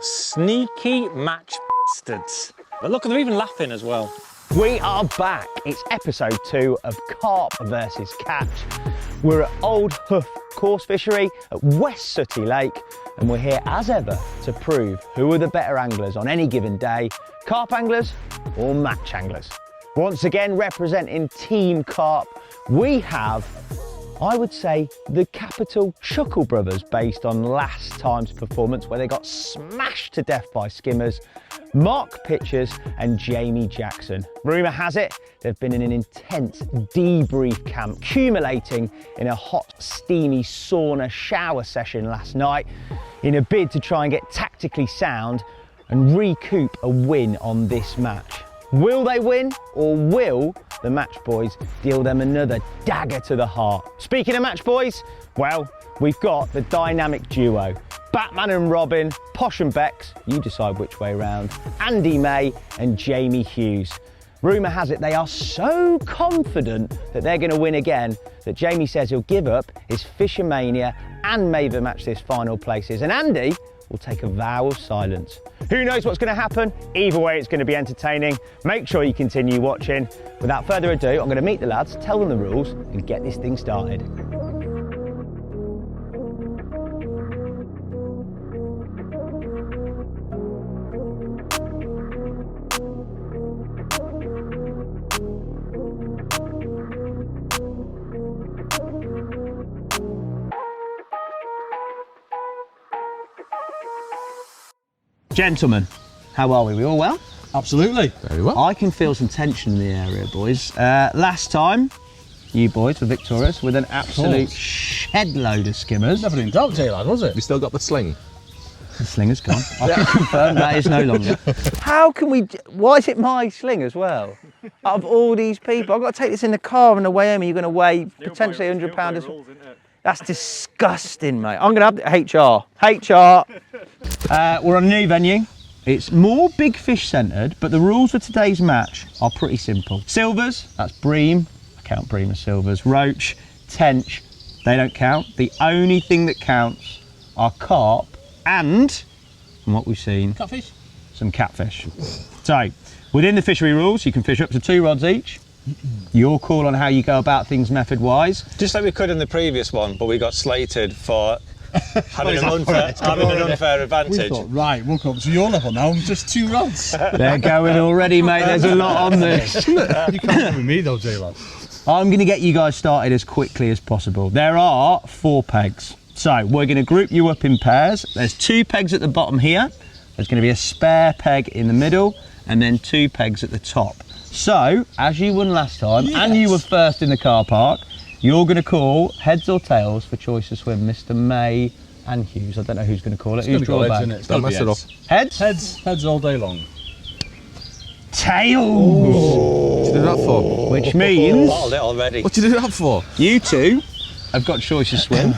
Sneaky match bastards. But look, they're even laughing as well. We are back. It's episode 2 of Carp versus Catch. We're at Old Hough Fishery at West Sooty Lake, and we're here as ever to prove who are the better anglers on any given day, carp anglers or match anglers. Once again, representing Team Carp, we have, I would say, the capital Chuckle Brothers, based on last time's performance where they got smashed to death by skimmers, Mark Pitchers and Jamie Jackson. Rumour has it they've been in an intense debrief camp, accumulating in a hot, steamy sauna shower session last night in a bid to try and get tactically sound and recoup a win on this match. Will they win, or will the match boys deal them another dagger to the heart? Speaking of match boys, well, we've got the dynamic duo. Batman and Robin, Posh and Bex, you decide which way round, Andy May and Jamie Hughes. Rumour has it they are so confident that they're going to win again that Jamie says he'll give up his Fishermania and Maver Match this final places, and Andy will take a vow of silence. Who knows what's going to happen? Either way, it's going to be entertaining. Make sure you continue watching. Without further ado, I'm going to meet the lads, tell them the rules, and get this thing started. Gentlemen, how are we? We all well? Absolutely. Very well. I can feel some tension in the area, boys. Last time, you boys were victorious with an absolute shed load of skimmers. Never in doubt, J-Lad, was it? We still got the sling. The sling is gone. I can confirm that is no longer. How can we, why is it my sling as well? Out of all these people, I've got to take this in the car on the way home, and you're going to weigh potentially £100. That's disgusting, mate. I'm going to have HR. We're on a new venue. It's more big fish centred, but the rules for today's match are pretty simple. Silvers, that's bream. I count bream as silvers. Roach, tench, they don't count. The only thing that counts are carp and, from what we've seen, Catfish? Some catfish. So, within the fishery rules, you can fish up to 2 rods each. Your call on how you go about things method-wise. Just like we could in the previous one, but we got slated for having an unfair advantage. We thought, right, we'll come up to your level now, just 2 rods. They're going already, mate. There's a lot on this. You can't come with me though, J-Lad. I'm going to get you guys started as quickly as possible. There are 4 pegs. So we're going to group you up in pairs. There's 2 pegs at the bottom here. There's going to be a spare peg in the middle, and then 2 pegs at the top. So, as you won last time, and you were first in the car park, you're going to call heads or tails for choice to swim, Mr. May and Hughes. I don't know who's going to call it. Who's drawback? Don't mess it up. Heads? Heads all day long. Tails! What did you do that for? Which means Bottled it already. What did you do that for? you two have got choice to swim,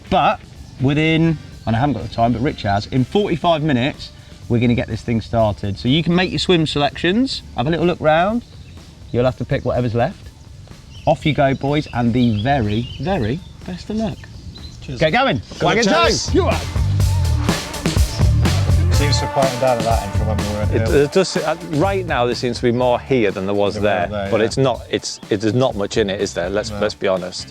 but within, and I haven't got the time, but Rich has, in 45 minutes, we're going to get this thing started. So you can make your swim selections, have a little look round. You'll have to pick whatever's left. Off you go, boys, and the very, very best of luck. Cheers. Get going. Wagon toe. Seems to be quieting down at that end from when we were at does. Right now, there seems to be more here than there was there, but it's not. There's not much in it, is there? Let's be honest.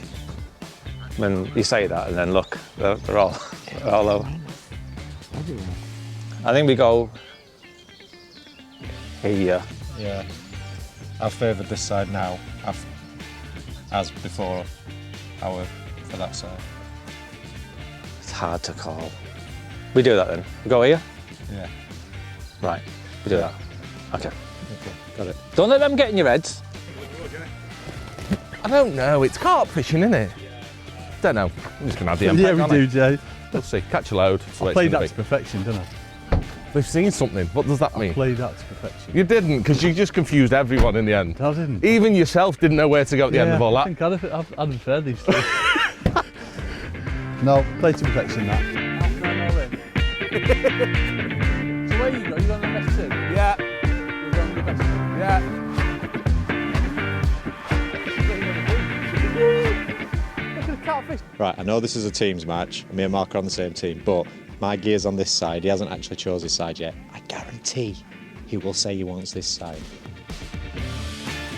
When you say that, and then look, they're all over. I think we go here. Yeah, I've favoured this side now, as before, for that side. It's hard to call. We do that then. We go here? Yeah. Right, we do that. Okay. Got it. Don't let them get in your heads. I don't know. It's carp fishing, isn't it? Don't know. I'm just going to have the impact. Yeah, we do, Jay. We'll see. Catch a load. I played that to perfection, didn't I? They've seen something. What does that mean? Played that to perfection. You didn't, because you just confused everyone in the end. I didn't. Even yourself didn't know where to go at the end of all I that. think I'd inferred these things. No, played to perfection, that. So where you go? You on the best two? Yeah. You're going the best two? Yeah. Look at the catfish. Right, I know this is a teams match, me and Mark are on the same team, but my gear's on this side. He hasn't actually chose his side yet. I guarantee he will say he wants this side.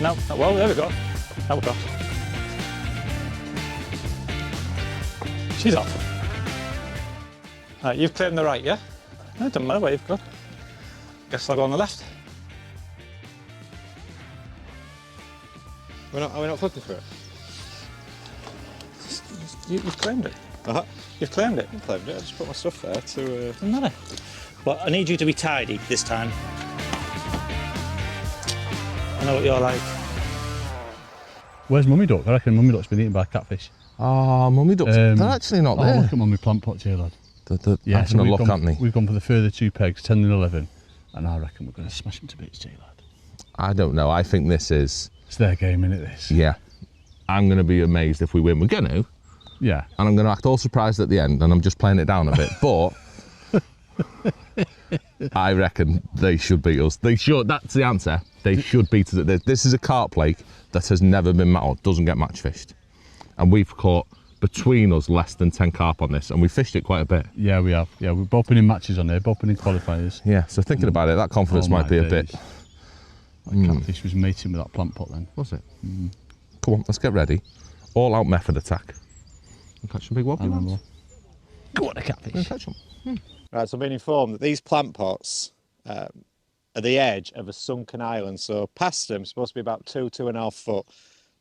No, well, there we go. Now we're off. She's off. Right, you've claimed the right, yeah? No, it doesn't matter where you've gone. Guess I'll go on the left. Are we not flipping for it? You've claimed it. Uh-huh. You've claimed it. I claimed it. I just put my stuff there to... Doesn't matter. But I need you to be tidy this time. I know what you're like. Where's Mummy Duck? I reckon Mummy Duck's been eaten by catfish. Oh, Mummy Ducks, they're actually not there. Oh, look at Mummy plant pots here, lad. They're having a look, aren't they? We've gone for the further 2 pegs, 10 and 11, and I reckon we're going to smash them to bits, J lad. I don't know. I think this is... It's their game, innit, this? Yeah. I'm going to be amazed if we win. We're going to. Yeah. And I'm going to act all surprised at the end, and I'm just playing it down a bit. But I reckon they should beat us. They should. That's the answer. They should beat us. This is a carp lake that has never been doesn't get match fished. And we've caught, between us, less than 10 carp on this, and we fished it quite a bit. Yeah, we have. Yeah, we're both been in matches on there, both been in qualifiers. Yeah, so thinking about it, that confidence might be a bit... That catfish was mating with that plant pot then. Was it? Come on, let's get ready. All out method attack. And catch some big wobbly ones. Go on, the catfish. Catch them. Right, so I've been informed that these plant pots are the edge of a sunken island. So past them, it's supposed to be about 2.5 foot.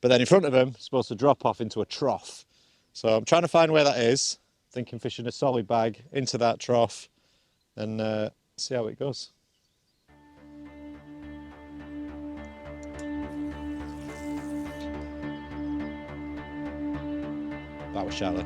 But then in front of them, it's supposed to drop off into a trough. So I'm trying to find where that is. Thinking fishing a solid bag into that trough and see how it goes. That was shallow.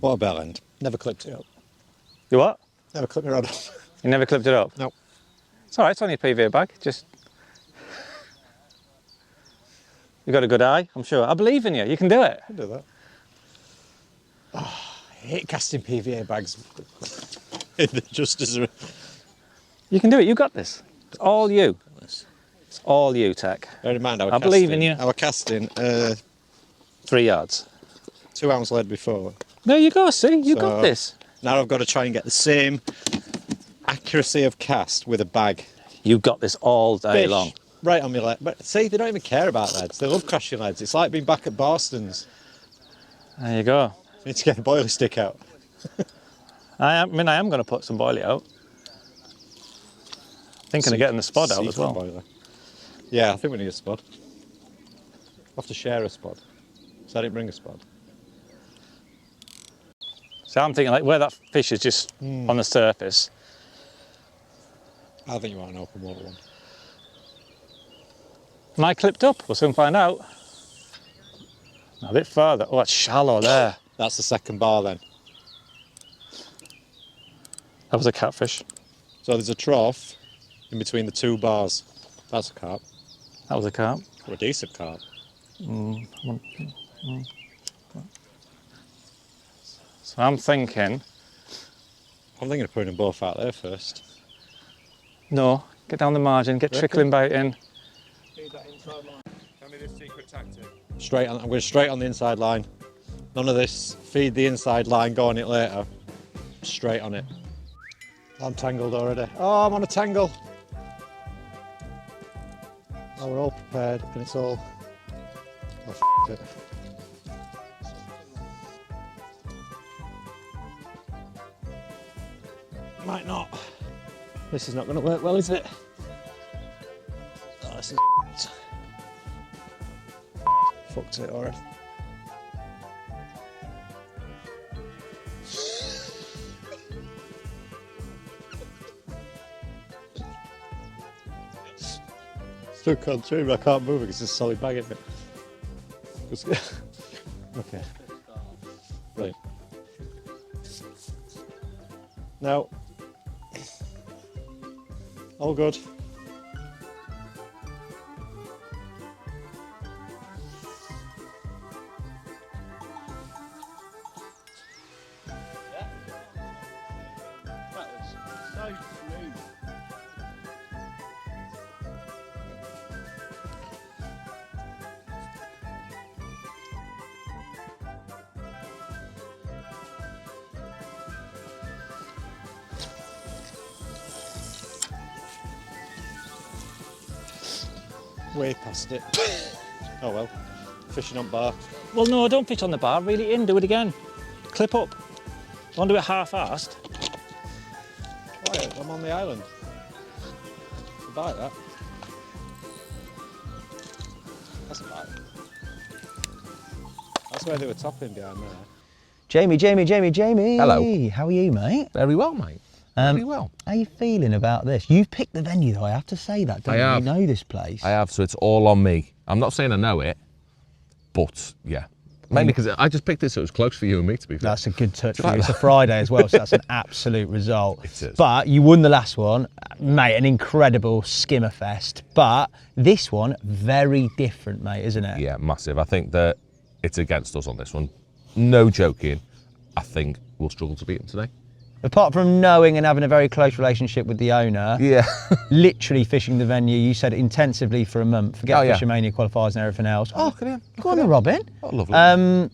What a bell end. Never clipped it up. You what? Never clipped my rod up. You never clipped it up? No. It's all right, it's only a PVA bag. Just... You've got a good eye, I'm sure. I believe in you. You can do it. I can do that. Oh, I hate casting PVA bags. Just as a... You can do it. You got this. It's all you. It's all you, Tech. Bear in mind, I believe in you. I was casting 3 yards. 2 ounce lead before. There you go, see? You got this. Now I've got to try and get the same accuracy of cast with a bag. You got this all day Fish long. Right on my lead. But see, they don't even care about leads. They love crashing leads. It's like being back at Barston's. There you go. You need to get the boiler stick out. I am going to put some boilie out. Thinking of getting the spod out as well. Boiler. Yeah, I think we need a spod. We'll have to share a spod. So I didn't bring a spod. So I'm thinking like where that fish is just on the surface. I think you want an open water one. Am I clipped up? We'll soon find out. A bit further. Oh, that's shallow there. That's the second bar then. That was a catfish. So there's a trough in between the 2 bars. That's a carp. That was a carp. Or a decent carp. So I'm thinking, of putting them both out there first. no, get down the margin, get trickling bait in. Tell me this secret tactic. I'm going straight on the inside line. None of this feed the inside line, go on it later. Straight on it. I'm tangled already. Oh, I'm on a tangle. Oh, we're all prepared and it's all... Oh, it. might not. This is not going to work well, is it? Oh, this is fucked it, alright. Stuck on tree, but I can't move it because it's a solid bag, isn't it? Okay. Right. Now, all good. Way past it. Oh well. Fishing on bar. Well, no, don't fish on the bar. Reel it in. Do it again. Clip up. Don't do it half-assed. Why? I'm on the island. You bite that. That's a bite. That's where they were topping behind there. Jamie. Hello. How are you, mate? Very well, mate. Very well. How are you feeling about this? You've picked the venue, though. I have to say that, don't you? have. You know this place. I have, so it's all on me. I'm not saying I know it, but yeah. Mainly because I just picked it so it was close for you and me, to be fair. That's a good touch for like you. It's a that? Friday as well, so that's an absolute result. It is. But you won the last one, mate, an incredible skimmer fest. But this one, very different, mate, isn't it? Yeah, massive. I think that it's against us on this one. No joking. I think we'll struggle to beat them today. Apart from knowing and having a very close relationship with the owner, Yeah. literally fishing the venue, you said intensively for a month, forget yeah. Fishermania qualifiers and everything else. Oh, look at him. go on then, Robin. Oh, lovely.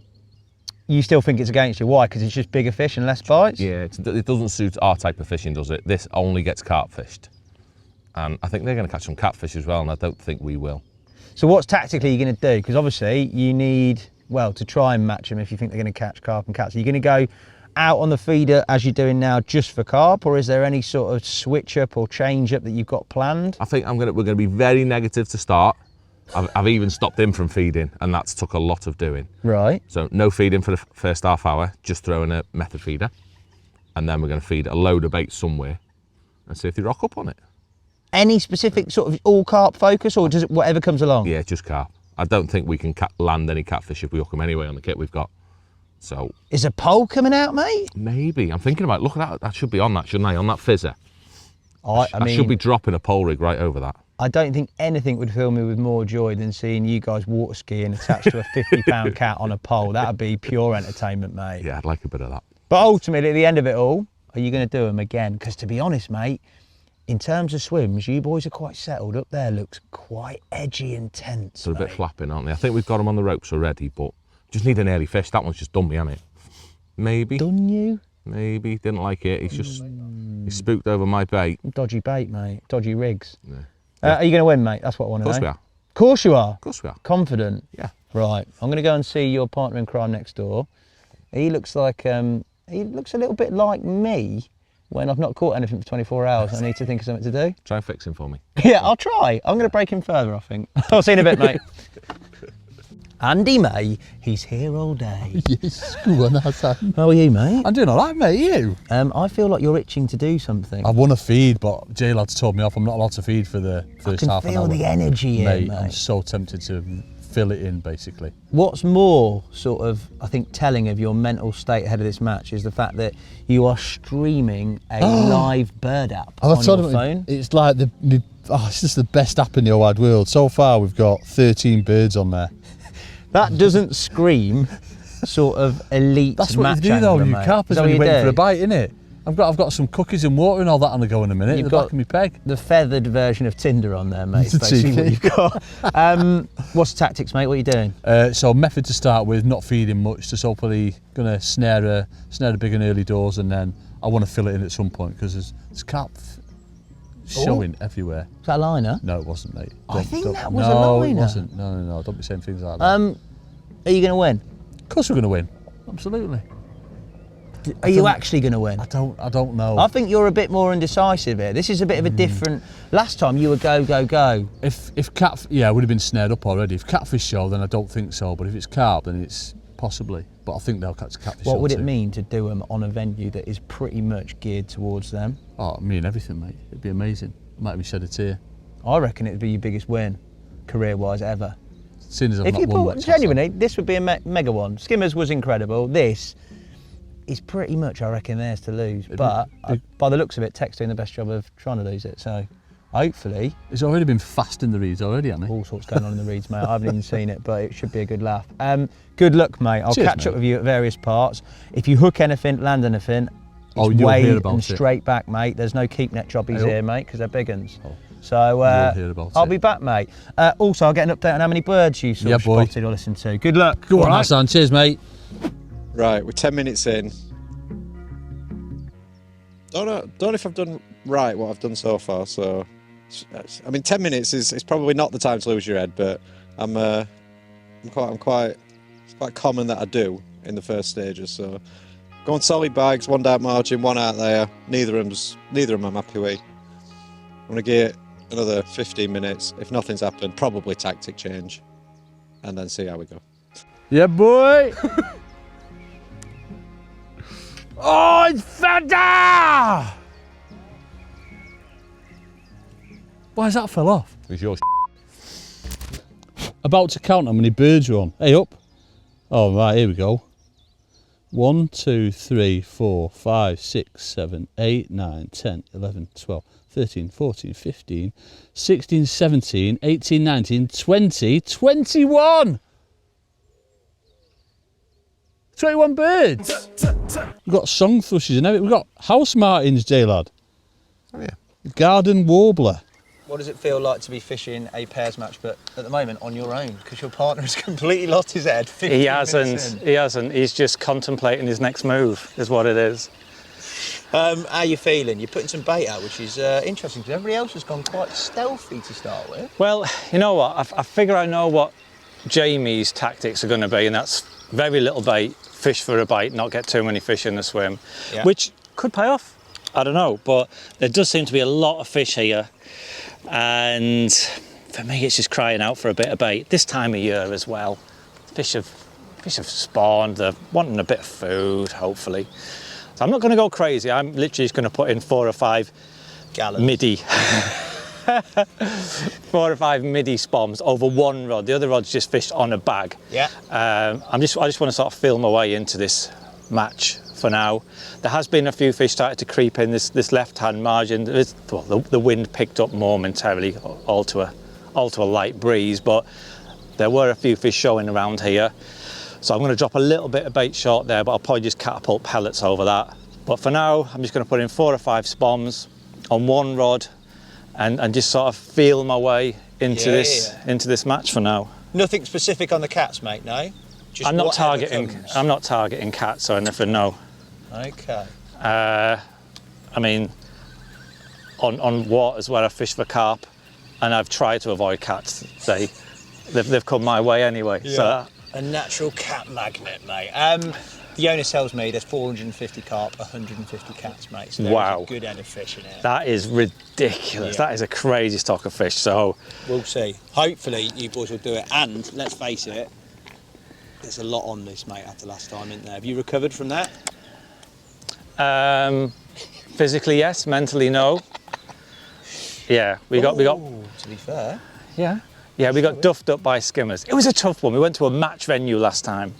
You still think it's against you? Why? Because it's just bigger fish and less bites? Yeah, it doesn't suit our type of fishing, does it? This only gets carp fished. And I think they're going to catch some catfish as well, and I don't think we will. So what's tactically you're going to do? Because obviously you need, well, to try and match them if you think they're going to catch carp and cats. Are you going to go out on the feeder as you're doing now just for carp, or is there any sort of switch up or change up that you've got planned? I think we're going to be very negative to start. I've even stopped him from feeding, and that's took a lot of doing. Right. So no feeding for the first half hour, just throwing a method feeder. And then we're going to feed a load of bait somewhere and see if they rock up on it. Any specific sort of all carp focus, or does it whatever comes along? Yeah, just carp. I don't think we can land any catfish if we hook them anyway on the kit we've got. So Is a pole coming out, mate? maybe. I'm thinking about, look at that. That should be on that, shouldn't I? On that fizzer. I I should be dropping a pole rig right over that. I don't think anything would fill me with more joy than seeing you guys water skiing attached to a 50-pound cat on a pole. That would be pure entertainment, mate. Yeah, I'd like a bit of that. But ultimately, at the end of it all, are you going to do them again? Because to be honest, mate, in terms of swims, you boys are quite settled. Up there looks quite edgy and tense. They're a bit flapping, aren't they? I think we've got them on the ropes already, but just need an early fish. That one's just done me, hasn't it? Maybe. Done you? Maybe. Didn't like it. He's just he's spooked over my bait. Dodgy bait, mate. Dodgy rigs. Yeah. Are you going to win, mate? That's what I want to know. Of course we are. Of course you are. Of course we are. Confident. Yeah. Right. I'm going to go and see your partner in crime next door. He looks like he looks a little bit like me when I've not caught anything for 24 hours. I need to think of something to do. Try and fix him for me. Yeah, I'll try. I'm going to break him further, I think. I'll see you in a bit, mate. Andy May, he's here all day. Yes, go on, Hassan. How are you, mate? I'm doing all right, mate. You? I feel like you're itching to do something. I want to feed, but J-Lad's told me off. I'm not allowed to feed for the first half an hour. I can feel the energy here, mate. mate. I'm so tempted to fill it in, basically. What's more sort of, I think, telling of your mental state ahead of this match is the fact that you are streaming a live bird app on your phone. It's like it's just the best app in the whole wide world. So far, we've got 13 birds on there. That doesn't scream sort of elite That's what match you do, though. angler, You mate. carpers Is that when what you're you waiting do? for a bite, innit? I've got some cookies and water and all that on the go in a minute. You've at the got back of my peg. the feathered version of Tinder on there, mate. It's basically what you've got. What's the tactics, mate? What are you doing? So method to start with, not feeding much, just hopefully going to snare a big and early doors, and then I want to fill it in at some point because there's carp showing everywhere. Was that a liner? No, it wasn't, mate. I think that was a no, liner. No, it wasn't. No. Don't be saying things like that. Are you going to win? Of course we're going to win. Absolutely. Are you actually going to win? I don't know. I think you're a bit more indecisive here. This is a bit of a different. Last time you were go, go, go. If I would have been snared up already. If catfish show, then I don't think so. But if it's carp, then it's possibly. But I think they'll catch catfish. What would it mean to do them on a venue that is pretty much geared towards them? Oh, me and everything, mate. It'd be amazing. Might even shed a tear. I reckon it'd be your biggest win, career-wise, ever. Seeing as I've If not you won bought, much, genuinely, this would be a mega one. Skimmers was incredible. This is pretty much, I reckon, theirs to lose. But by the looks of it, Tech's doing the best job of trying to lose it. So hopefully. It's already been fast in the reeds already, hasn't it? All sorts going on in the reeds, mate. I haven't even seen it, but it should be a good laugh. Good luck, mate. I'll catch up with you at various parts. If you hook anything, land anything, it's wade and straight back, mate. There's no keep net jobbies here, mate, because they're big uns. So I'll be back, mate. Also, I'll get an update on how many birds you sort of spotted or listened to. Good luck. Go on, Hassan. Cheers, mate. Right, we're 10 minutes in. Don't know if I've done right what I've done so far. So, I mean, 10 minutes is probably not the time to lose your head, but it's quite common that I do in the first stages. So, going solid bags, one down margin, one out there. Neither of them I'm happy with. I'm gonna get another 15 minutes. If nothing's happened, probably tactic change, and then see how we go. Yeah, boy. Oh, it's Fada! Why has that fell off? It's your About to count how many birds are on. Hey, up. Oh, right, here we go. 1, 2, 3, 4, 5, 6, 7, 8, 9, 10, 11, 12, 13, 14, 15, 16, 17, 18, 19, 20, 21! 21 birds! We've got song thrushes and everything. We've got house martins, J-Lad. Oh, yeah. Garden warbler. What does it feel like to be fishing a pairs match, but at the moment on your own? Because your partner has completely lost his head. He hasn't. He's just contemplating his next move, is what it is. How are you feeling? You're putting some bait out, which is interesting, because everybody else has gone quite stealthy to start with. Well, you know what? I figure I know what Jamie's tactics are going to be, and that's very little bait, fish for a bite, not get too many fish in the swim, which could pay off. I don't know, but there does seem to be a lot of fish here. And for me, it's just crying out for a bit of bait. This time of year as well. Fish have spawned, they're wanting a bit of food, hopefully. So I'm not going to go crazy. I'm literally just going to put in 4 or 5 gallons. Midi. 4 or 5 midi spoms over one rod. The other rod's just fished on a bag. Yeah. I just want to sort of feel my way into this match for now. There has been a few fish started to creep in this left-hand margin. The wind picked up momentarily, all to a light breeze, but there were a few fish showing around here. So I'm going to drop a little bit of bait short there, but I'll probably just catapult pellets over that. But for now, I'm just going to put in 4 or 5 spoms on one rod and just sort of feel my way into this match for now. Nothing specific on the cats, mate, no? Just I'm not targeting cats or anything, no. Okay. I mean, on waters where I fish for carp, and I've tried to avoid cats, they've come my way anyway. Yeah. So a natural cat magnet, mate. The owner tells me there's 450 carp, 150 cats, mate. So there's a good end of fish in here. That is ridiculous. Yeah. That is a crazy stock of fish. So we'll see. Hopefully, you boys will do it. And let's face it, there's a lot on this, mate, after last time, isn't there? Have you recovered from that? Physically, yes. Mentally, no. Yeah, we got. To be fair. Yeah, we got duffed up by skimmers. It was a tough one. We went to a match venue last time,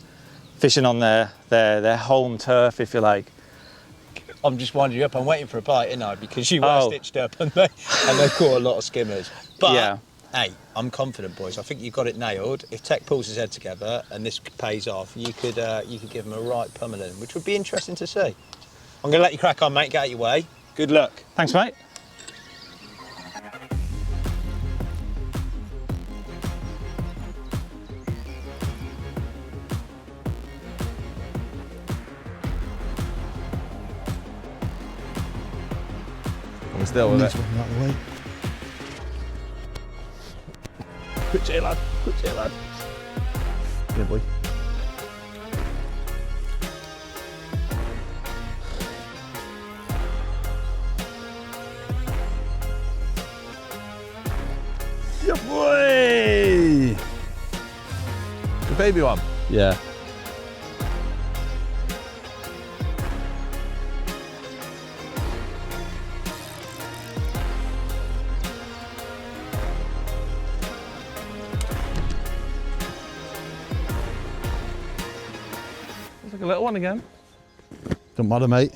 fishing on their home turf, if you like. I'm just winding you up. I'm waiting for a bite, ain't I? Because you were stitched up and they caught a lot of skimmers. But hey, I'm confident, boys. I think you've got it nailed. If Tech pulls his head together and this pays off, you could give him a right pummeling, which would be interesting to see. I'm going to let you crack on, mate. Get out your way. Good luck. Thanks, mate. I'm still with it. Quick J, lad. Good boy. Good boy! The baby one. Yeah. Looks like a little one again. Don't matter, mate.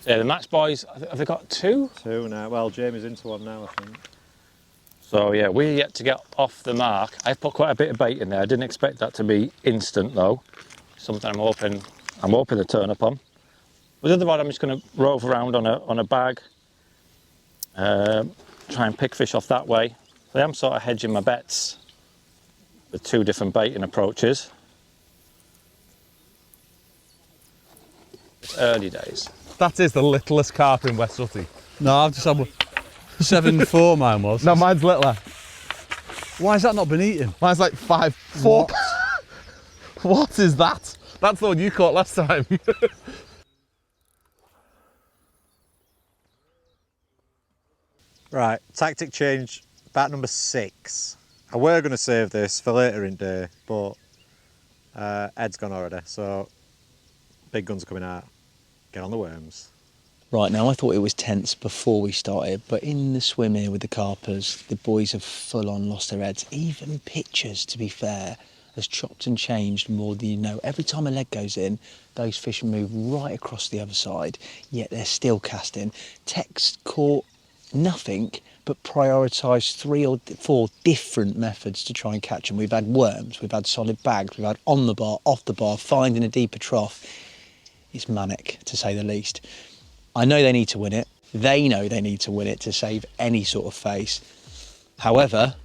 Yeah, the match boys, have they got 2? 2 now. Well, Jamie's into one now, I think. So yeah, we're yet to get off the mark. I've put quite a bit of bait in there. I didn't expect that to be instant though. Something I'm hoping to turn up on. With the other rod, I'm just going to rove around on a bag, try and pick fish off that way. So I am sort of hedging my bets with 2 different baiting approaches. It's early days. That is the littlest carp in West Sutty. No, I've just had 7.4 mine was. No, mine's littler. Why has that not been eaten? Mine's like 5'4". What is that? That's the one you caught last time. Right, tactic change, bat number 6. I were going to save this for later in day, but Ed's gone already, so big guns are coming out. Get on the worms. Right, now I thought it was tense before we started, but in the swim here with the carpers, the boys have full on lost their heads. Even pictures, to be fair, has chopped and changed more than you know. Every time a leg goes in, those fish move right across the other side, yet they're still casting. Tex caught nothing, but prioritised 3 or 4 different methods to try and catch them. We've had worms, we've had solid bags, we've had on the bar, off the bar, finding a deeper trough. It's manic, to say the least. I know they need to win it. They know they need to win it to save any sort of face. However,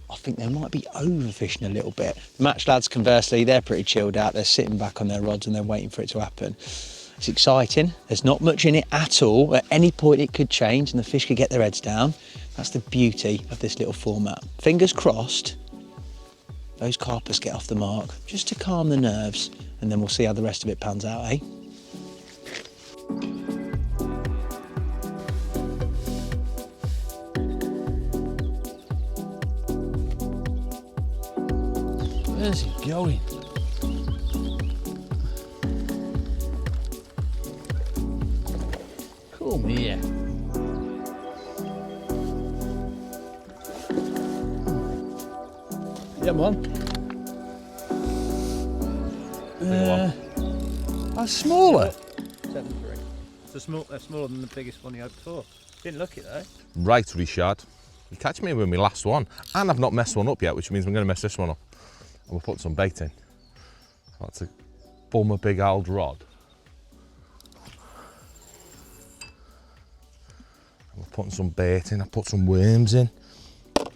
I think they might be overfishing a little bit. The match lads, conversely, they're pretty chilled out. They're sitting back on their rods and they're waiting for it to happen. It's exciting. There's not much in it at all. At any point it could change and the fish could get their heads down. That's the beauty of this little format. Fingers crossed, those carpers get off the mark just to calm the nerves, and then we'll see how the rest of it pans out, eh? Where's he going? Come here. Yeah, man. That's smaller. 7-3. It's smaller than the biggest one you had before. Didn't look it though. Right, Richard. You catch me with my last one, and I've not messed one up yet, which means I'm going to mess this one up. And we'll put some bait in. That's a bum a big old rod. And we're putting some bait in. I put some worms in.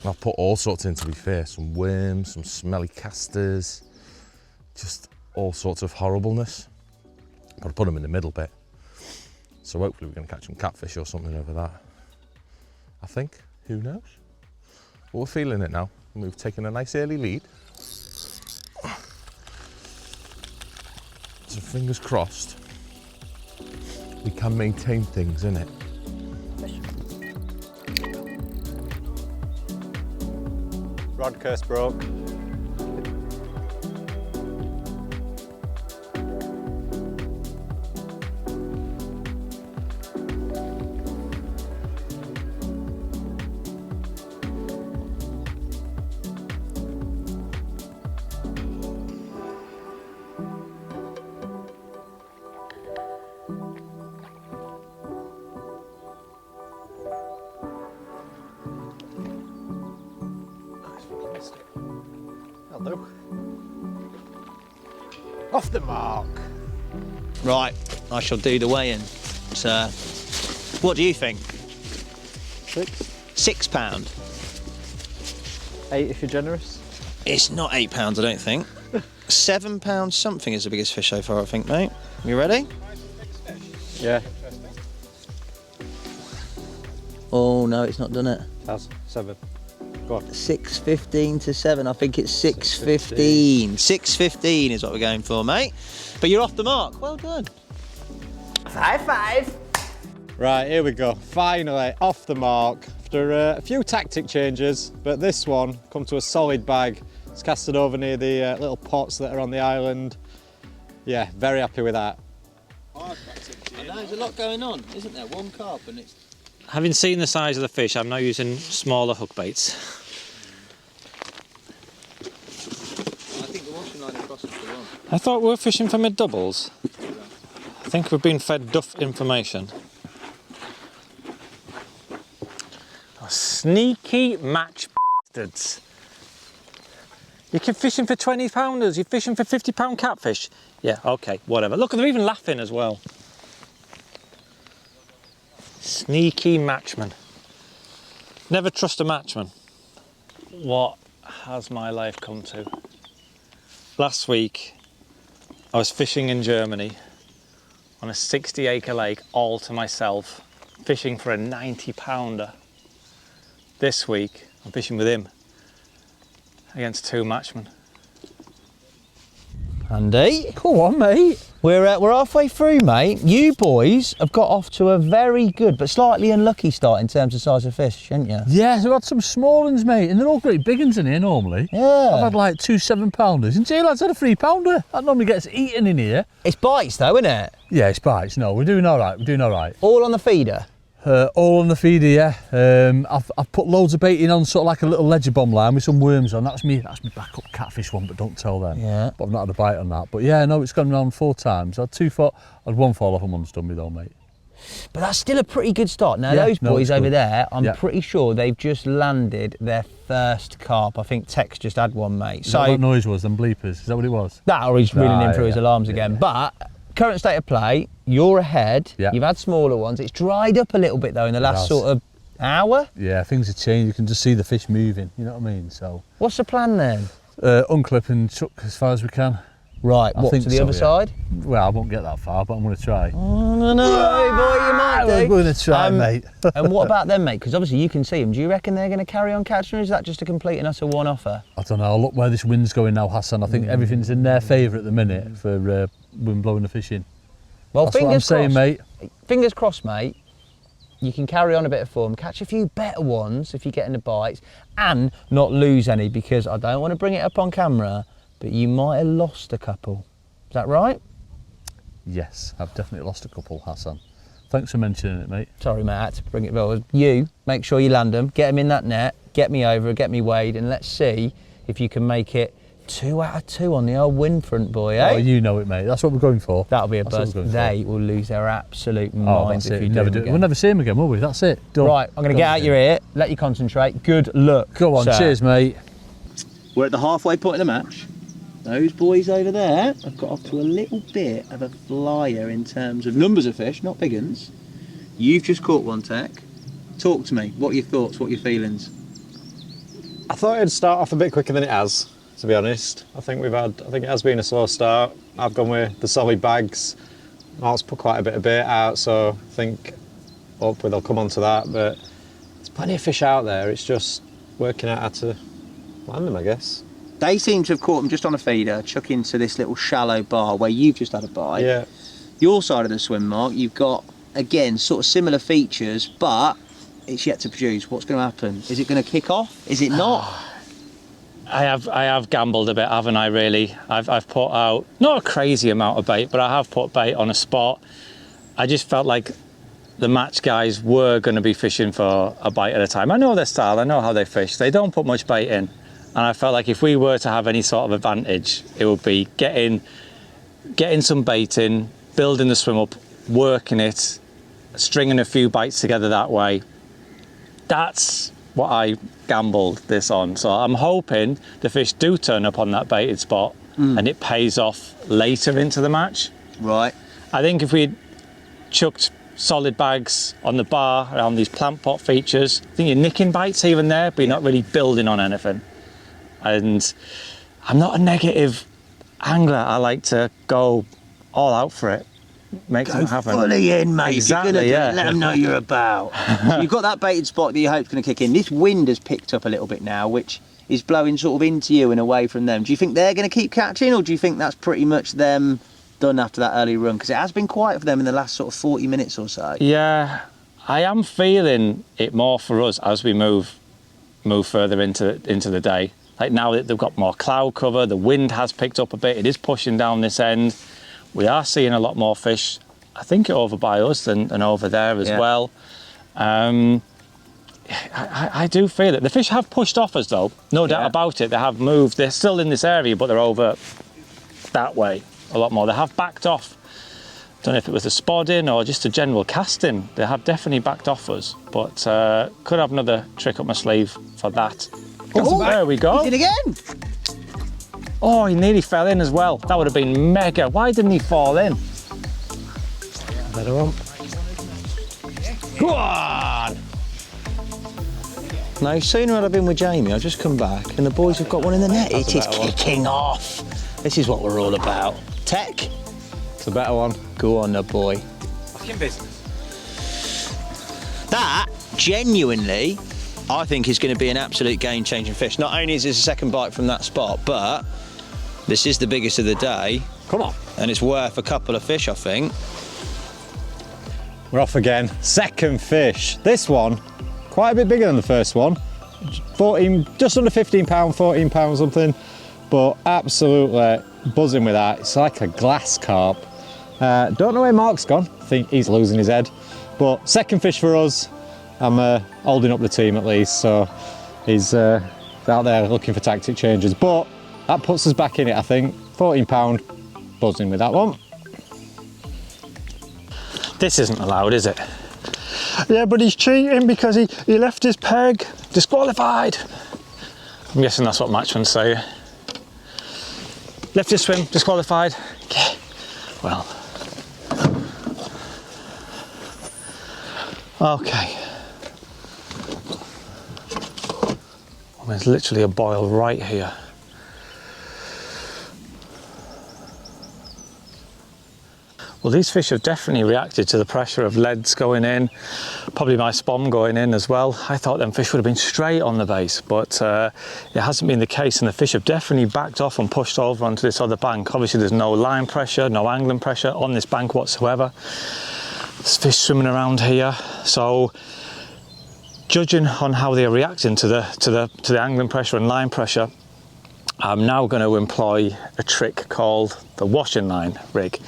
I've put all sorts in, to be fair. Some worms, some smelly casters, just all sorts of horribleness. But I put them in the middle bit. So hopefully we're going to catch some catfish or something over that. I think. Who knows? But we're feeling it now. And we've taken a nice early lead. So fingers crossed, we can maintain things, innit? Rod curse broke. Hello. Off the mark. Right, I shall do the weigh-in. So, what do you think? 6. £6? 8 if you're generous. It's not £8, I don't think. £7 something is the biggest fish so far, I think, mate. You ready? Yeah. Oh no, it's not done it. That's 7. Go on. 6.15 to 7. I think it's 6.15. 6.15 is what we're going for, mate. But you're off the mark. Well done. High five. Right, here we go. Finally, off the mark. After a few tactic changes, but this one come to a solid bag. It's casted over near the little pots that are on the island. Yeah, very happy with that. I know, there's a lot going on, isn't there? One carp and it's... Having seen the size of the fish, I'm now using smaller hook baits. I think the washing line across is the one. I thought we were fishing for mid-doubles. I think we've been fed duff information. Oh, sneaky match bastards. You keep fishing for 20 pounders, you're fishing for 50-pound catfish. Yeah, okay, whatever. Look, they're even laughing as well. Sneaky matchman. Never trust a matchman. What has my life come to? Last week, I was fishing in Germany on a 60-acre lake all to myself, fishing for a 90-pounder. This week, I'm fishing with him against 2 matchmen. Andy, Come on, mate. we're halfway through, mate. You boys have got off to a very good but slightly unlucky start in terms of size of fish, haven't you? Yeah, so I've had some small ones, mate, and they're all great big ones in here normally. Yeah. I've had like 2 7-pounders, and J-Lad's had a 3-pounder. That normally gets eaten in here. It's bites though, isn't it? Yeah, it's bites. No, we're doing all right. We're doing all right. All on the feeder. All on the feeder, yeah. I've put loads of bait in on sort of like a little ledger bomb line with some worms on. That's me backup catfish one, but don't tell them. Yeah. But I've not had a bite on that. But yeah, no, it's gone around 4 times. I had 2 I had 1 fall off and 1's done me though, mate. But that's still a pretty good start. Now Yeah, those no, boys it's over good. there, I'm Yeah. pretty sure they've just landed their first carp. I think Tex just had one, mate. Is that what noise was? Them bleepers? Is that what it was? that or he's reeling in through his yeah, alarms again. But current state of play, you're ahead. Yeah. You've had smaller ones. It's dried up a little bit though in the last has. sort of hour. Yeah, things have changed. You can just see the fish moving. You know what I mean? So What's the plan then? unclip and chuck as far as we can. Right, I what, think to the so, other yeah. side? Well, I won't get that far, but I'm going to try. Oh, no, boy, you might do. We're going to try, mate. And what about them, mate? Because obviously you can see them. Do you reckon they're going to carry on catching, or is that just a complete and utter one-offer? I don't know. Look where this wind's going now, Hassan. I think everything's in their favour at the minute for wind blowing the fish in. Well, That's what I'm saying, mate. Fingers crossed, mate. You can carry on a bit of form, catch a few better ones if you get in the bites, and not lose any, because I don't want to bring it up on camera, but you might have lost a couple. Is that right? Yes, I've definitely lost a couple, Hassan. Thanks for mentioning it, mate. Sorry, mate, I had to bring it forward. You, make sure you land them, get them in that net, get me over, get me weighed, and let's see if you can make it 2 out of 2 on the old wind front, boy, eh? Oh, you know it, mate. That's what we're going for. That'll be a That's what buzz. we're going They will lose their absolute Oh, minds that's if it. you Never do do them it. again. We'll never see him again, will we? That's it. Done. Right, I'm going to get out your ear, let you concentrate. Good luck. Go on, sir. cheers, mate. We're at the halfway point of the match. Those boys over there have got off to a little bit of a flyer in terms of numbers of fish, not big uns. You've just caught one, Tech. Talk to me. What are your thoughts? What are your feelings? I thought it'd start off a bit quicker than it has, to be honest. I think it has been a slow start. I've gone with the solid bags. Mark's put quite a bit of bait out, so I think hopefully they'll come onto that. But there's plenty of fish out there. It's just working out how to land them, I guess. They seem to have caught them just on a feeder, chuck into this little shallow bar where you've just had a bite. Yeah. Your side of the swim, Mark, you've got, again, sort of similar features, but it's yet to produce. What's going to happen? Is it going to kick off? Is it not? I have gambled a bit, haven't I, really? I've put out, not a crazy amount of bait, but I have put bait on a spot. I just felt like the match guys were going to be fishing for a bite at a time. I know their style, I know how they fish. They don't put much bait in. And I felt like if we were to have any sort of advantage, it would be getting some bait in, building the swim up, working it, stringing a few bites together that way. That's what I gambled this on. So I'm hoping the fish do turn up on that baited spot and it pays off later into the match. Right. I think if we chucked solid bags on the bar around these plant pot features, I think you're nicking bites even there, but you're not really building on anything. And I'm not a negative angler. I like to go all out for it. Make them happen. Fully in, mate. Exactly, If you're gonna yeah. do it, let them know you're about. So you've got that baited spot that you hope's going to kick in. This wind has picked up a little bit now, which is blowing sort of into you and away from them. Do you think they're going to keep catching, or do you think that's pretty much them done after that early run? Because it has been quiet for them in the last sort of 40 minutes or so. Yeah, I am feeling it more for us as we move further into the day. Like now that they've got more cloud cover, the wind has picked up a bit, it is pushing down this end. We are seeing a lot more fish, I think, over by us than over there as well. I do feel it. The fish have pushed off us though, no doubt about it. They have moved. They're still in this area, but they're over that way a lot more. They have backed off. Don't know if it was the spodding or just a general casting. They have definitely backed off us, but could have another trick up my sleeve for that. Oh, there we go. He did again. Oh, he nearly fell in as well. That would have been mega. Why didn't he fall in? Better one. Go on! No sooner had I been with Jamie, I've just come back and the boys have got one in the net. It is kicking off. This is what we're all about. Tech. It's a better one. Go on, the boy. Fucking business. That, genuinely, I think is going to be an absolute game-changing fish. Not only is this a second bite from that spot, but this is the biggest of the day. Come on. And it's worth a couple of fish, I think. We're off again. Second fish. This one, quite a bit bigger than the first one. 14, just under 15 pound, 14 pound something, but absolutely buzzing with that. It's like a glass carp. Don't know where Mark's gone. I think he's losing his head. But second fish for us. I'm holding up the team at least, so he's out there looking for tactic changes. But that puts us back in it, I think. 14 pound, buzzing with that one. This isn't allowed, is it? Yeah, but he's cheating because he left his peg. Disqualified. I'm guessing that's what matchmen's say. Left his swim, disqualified. Yeah. Well. Okay. Well, there's literally a boil right here. Well, these fish have definitely reacted to the pressure of leads going in, probably my spom going in as well. I thought them fish would have been straight on the base, but it hasn't been the case, and the fish have definitely backed off and pushed over onto this other bank. Obviously there's no line pressure, no angling pressure on this bank whatsoever. There's fish swimming around here, so judging on how they're reacting to the angling pressure and line pressure, I'm now going to employ a trick called the washing line rig.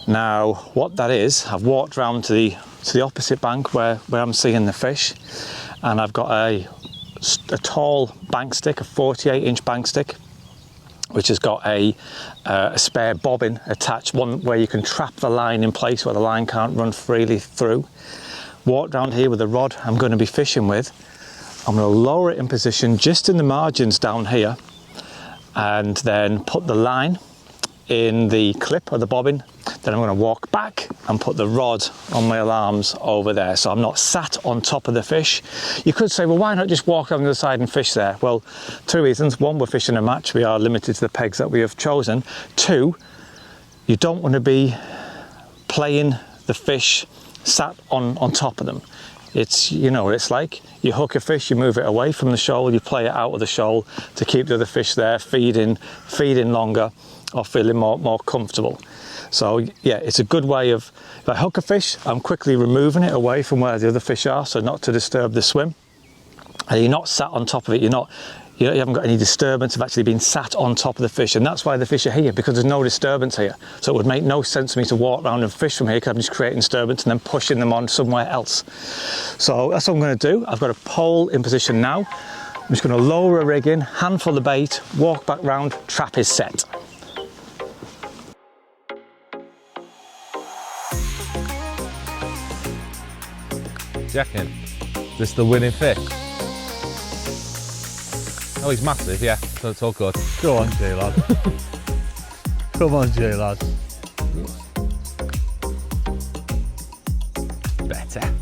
Now, what that is, I've walked round to the opposite bank where I'm seeing the fish, and I've got a tall bank stick, a 48-inch bank stick, which has got a spare bobbin attached, one where you can trap the line in place where the line can't run freely through. Walk down here with the rod I'm going to be fishing with. I'm going to lower it in position just in the margins down here, and then put the line in the clip of the bobbin. Then I'm going to walk back and put the rod on my alarms over there, so I'm not sat on top of the fish. You could say, well, why not just walk on the other side and fish there? Well, two reasons. One, we're fishing a match. We are limited to the pegs that we have chosen. Two, you don't want to be playing the fish sat on top of them. It's, you know what it's like. You hook a fish, you move it away from the shoal, you play it out of the shoal to keep the other fish there, feeding longer or feeling more comfortable. So yeah, it's a good way of, if I hook a fish, I'm quickly removing it away from where the other fish are, so not to disturb the swim. And you're not sat on top of it, you haven't got any disturbance of actually being sat on top of the fish, and that's why the fish are here, because there's no disturbance here. So it would make no sense for me to walk around and fish from here, because I'm just creating disturbance and then pushing them on somewhere else. So that's what I'm going to do. I've got a pole in position now. I'm just going to lower a rig in, handful the bait, walk back round, trap is set. Jacking. This the winning fish. Oh, he's massive, yeah, so it's all good. Go on, Jay lad. Come on, Jay lad. Better.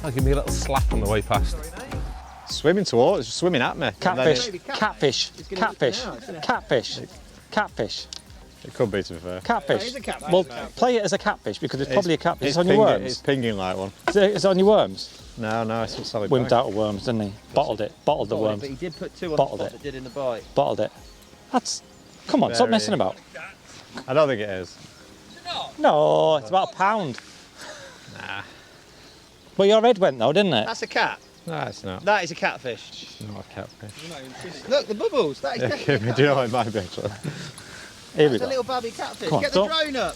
I'll give me a little slap on the way past. Swimming towards, just swimming at me. Catfish, catfish, catfish, catfish, catfish. It could be, to be fair. Catfish. It is a catfish, Well, mate. play it as a catfish because it's probably a catfish. It's on pinging, your worms. It's pinging like one. Is it on your worms? No, it's a solid Wimped bite. out of worms, didn't he? Bottled the worms. But he did put 2 on Bottled the spot it. that did in the bite. Bottled it. That's. Come on, stop Very- messing about. I don't think it is. No, it's about a pound. Nah. Well, your head went though, didn't it? That's a cat. No, it's not. That is a catfish. It's not a catfish. Look, the bubbles. That is definitely Do you know what it might be, actually? Here we It's a go. little baby catfish. Come on, Get the don't- drone up.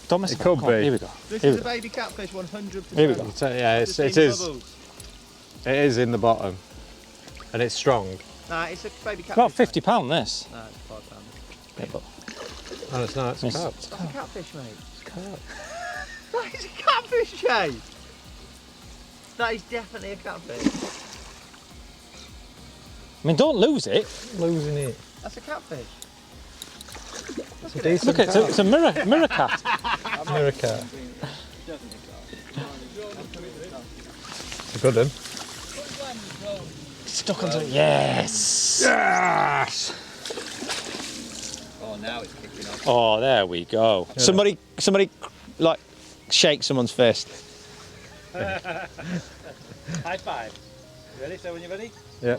Don't mess It about. could Come on, be. here we go. This Here is we a go. baby catfish, 100%. Here we go. Yeah, Just it in is. bubbles. It is in the bottom, and it's strong. Nah, it's a baby catfish. About £50 this. Nah, it's £5. Yeah, but And it's not. It's Miss- carp. That's a catfish, mate. Carp. That is a catfish, Jay. That is definitely a catfish. I mean, don't lose it. Losing it. That's a catfish. It's a decent Look, it's a mirror cat. mirror cat. It's a good one. Stuck onto it. Yes. Yes. Oh, now it's kicking off. Oh, there we go. Somebody, like, shake someone's fist. High five. Ready? So when you're ready? Yeah.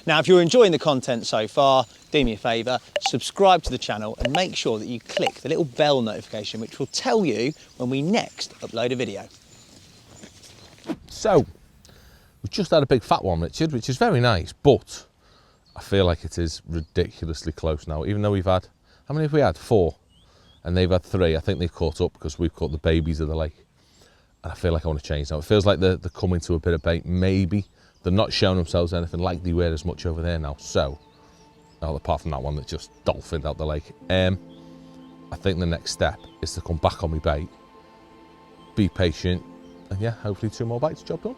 Now, if you're enjoying the content so far, do me a favour, subscribe to the channel and make sure that you click the little bell notification which will tell you when we next upload a video. So, we've just had a big fat one, Richard, which is very nice, but I feel like it is ridiculously close now, even though we've had, how many have we had? 4. And they've had 3. I think they've caught up because we've caught the babies of the lake. And I feel like I want to change now. It feels like they're coming to a bit of bait. Maybe they're not showing themselves anything like they were as much over there now. So, well, apart from that one that just dolphined out the lake. I think the next step is to come back on my bait, be patient, and yeah, hopefully 2 more bites, job done.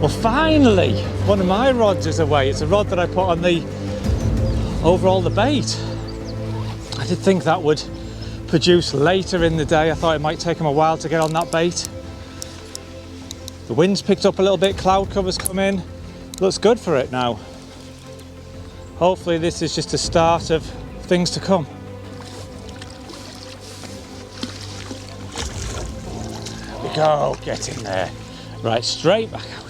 Well, finally, one of my rods is away. It's a rod that I put on the over all the bait. I did think that would produce later in the day. I thought it might take him a while to get on that bait. The wind's picked up a little bit, cloud cover's come in. Looks good for it now. Hopefully this is just a start of things to come. There we go, get in there. Right, straight back out.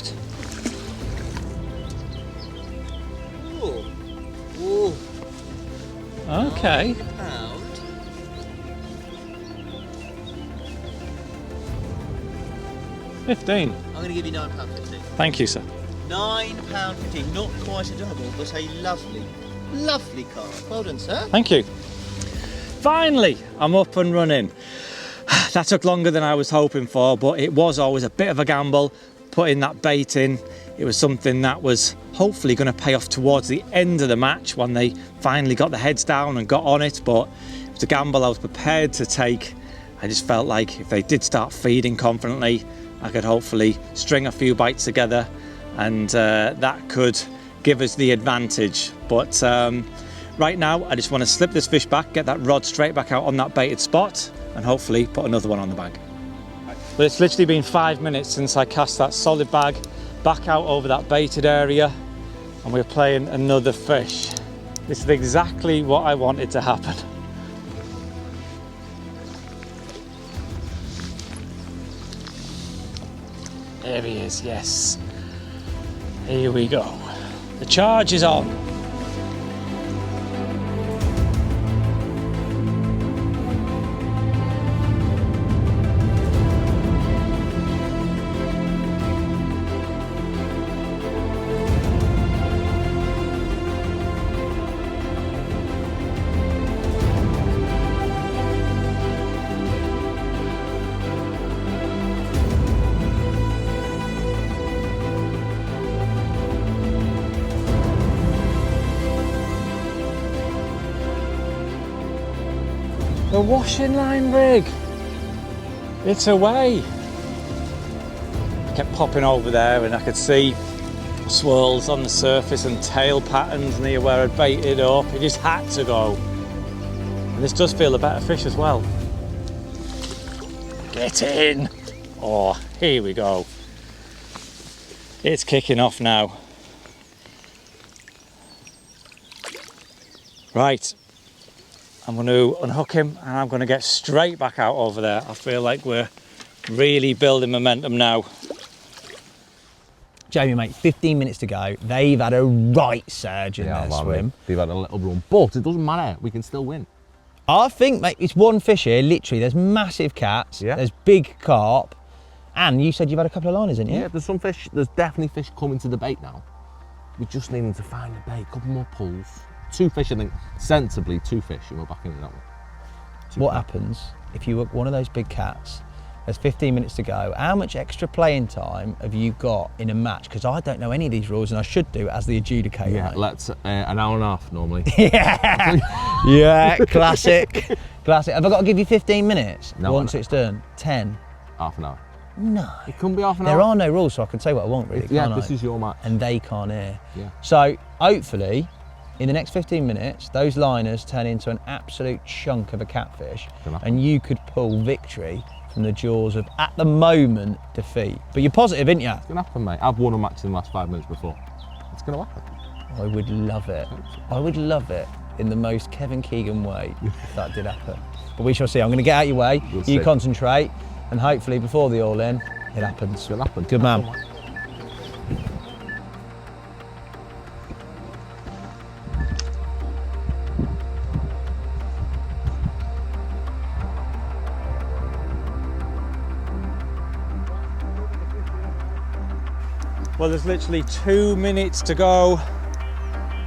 Ooh. Okay. Pound. 15. I'm going to give you £9.50. Thank you, sir. £9.50, not quite a double, but a lovely, lovely carp. Well done, sir. Thank you. Finally, I'm up and running. That took longer than I was hoping for, but it was always a bit of a gamble putting that bait in. It was something that was hopefully going to pay off towards the end of the match when they finally got the heads down and got on it, but it was a gamble I was prepared to take. I just felt like if they did start feeding confidently, I could hopefully string a few bites together and that could give us the advantage. But right now, I just want to slip this fish back, get that rod straight back out on that baited spot, and hopefully put another one on the bag. But it's literally been 5 minutes since I cast that solid bag back out over that baited area, and we're playing another fish. This is exactly what I wanted to happen. There he is, yes. Here we go. The charge is on. The washing line rig. It's away. Kept popping over there and I could see swirls on the surface and tail patterns near where I'd baited up. It just had to go. And this does feel a better fish as well. Get in. Oh, here we go. It's kicking off now. Right. I'm going to unhook him and I'm going to get straight back out over there. I feel like we're really building momentum now. Jamie, mate, 15 minutes to go. They've had a right surge in their swim. They've had a little run, but it doesn't matter. We can still win. I think, mate, it's one fish here. Literally, there's massive cats. Yeah. There's big carp. And you said you've had a couple of liners, didn't you? Yeah, there's some fish. There's definitely fish coming to the bait now. We just need them to find the bait. A couple more pulls. 2 fish, I think. Sensibly, 2 fish, and we're back into that one. What happens if you were one of those big cats? There's 15 minutes to go. How much extra playing time have you got in a match? Because I don't know any of these rules, and I should do as the adjudicator. Yeah, mate. let's an hour and a half normally. Yeah, classic. Classic. Have I got to give you 15 minutes No, once it's done? 10? Half an hour. No. It couldn't be half an hour. There are no rules, so I can say what I want, really, Yeah, can't this I? is your match. And they can't hear. Yeah. So, hopefully, in the next 15 minutes, those liners turn into an absolute chunk of a catfish, and you could pull victory from the jaws of, at the moment, defeat. But you're positive, aren't you? It's going to happen, mate. I've won a match in the last 5 minutes before. It's going to happen. I would love it. I would love it in the most Kevin Keegan way if that did happen. But we shall see. I'm going to get out your way. We'll you see. concentrate, and hopefully before the all-in, it happens. It's going to happen. Good man. Well, there's literally 2 minutes to go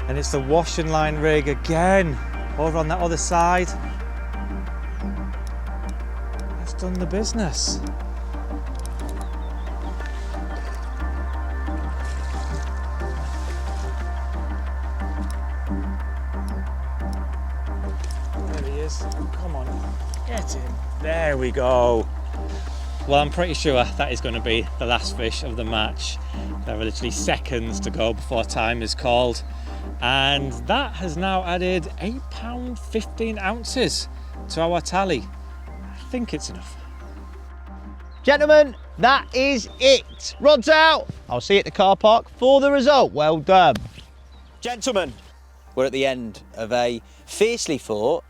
and it's the washing line rig again over on that other side. It's done the business. There he is. Come on, get him. There we go. Well, I'm pretty sure that is going to be the last fish of the match. There are literally seconds to go before time is called. And that has now added £8 15 ounces to our tally. I think it's enough. Gentlemen, that is it. Rods out. I'll see you at the car park for the result. Well done. Gentlemen, we're at the end of a fiercely fought,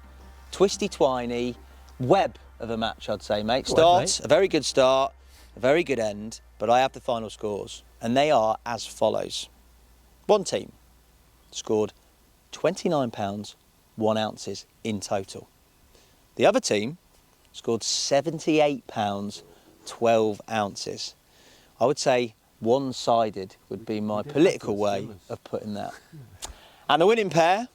twisty-twiny web of a match, I'd say, mate. Start, a very good start, a very good end, but I have the final scores, and they are as follows. One team scored £29, 1 ounces in total. The other team scored £78, 12 ounces. I would say one-sided would be my political way of putting that. And the winning pair,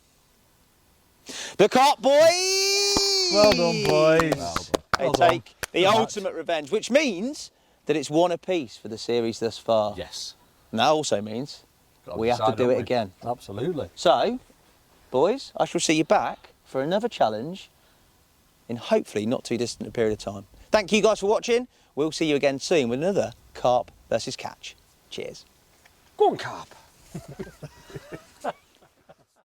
the Carp boys! Well done, boys. They take the ultimate revenge, which means that it's 1 apiece for the series thus far. Yes. And that also means we have to do it again. Absolutely. So, boys, I shall see you back for another challenge in hopefully not too distant a period of time. Thank you guys for watching. We'll see you again soon with another Carp versus Catch. Cheers. Go on, Carp.